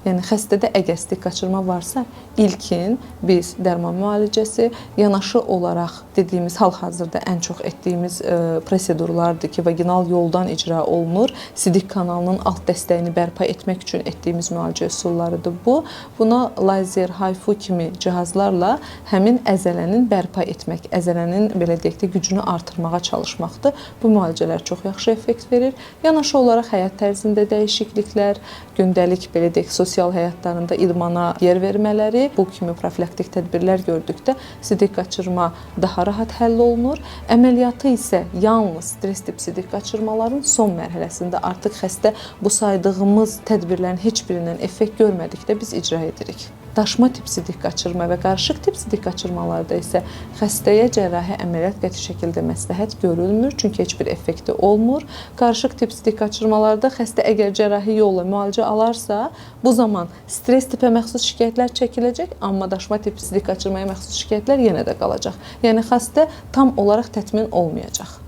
Yəni xəstədə əgər sidik qaçırma varsa, ilkin biz dərman müalicəsi, yanaşı olaraq dediyimiz hal-hazırda ən çox etdiyimiz prosedurlardır ki, vaginal yoldan icra olunur. Sidik kanalının alt dəstəyini bərpa etmək üçün etdiyimiz müalicə üsullarıdır bu. Buna lazer, HIFU kimi cihazlarla həmin əzələnin bərpa etmək, əzələnin belə deyək də gücünü artırmağa çalışmaqdır. Bu müalicələr çox yaxşı effekt verir. Yanaşı olaraq həyat tərzində dəyişikliklər, gündəlik belə deyək sosial həyatlarında idmana yer vermələri, bu kimi profilaktik tədbirlər gördükdə sidik qaçırma daha rahat həll olunur. Əməliyyatı isə yalnız stress tip sidik qaçırmaların son mərhələsində artıq xəstə bu saydığımız tədbirlərin heç birindən effekt görmədikdə biz icra edirik. Daşma tip sidik qaçırma və qarışıq tip sidik qaçırmalarda isə xəstəyə cərrahi əməliyyat qəti şəkildə məsləhət görülmür, çünki heç bir effekti olmur. Qarışıq tip sidik qaçırmalarda xəstə əgər cərrahi yolla müalicə alarsa, bu zaman stress tipə məxsus şikayətlər çəkiləcək, amma daşma tip sidik qaçırmaya məxsus şikayətlər yenə də qalacaq. Yəni xəstə tam olaraq təmin olmayacaq.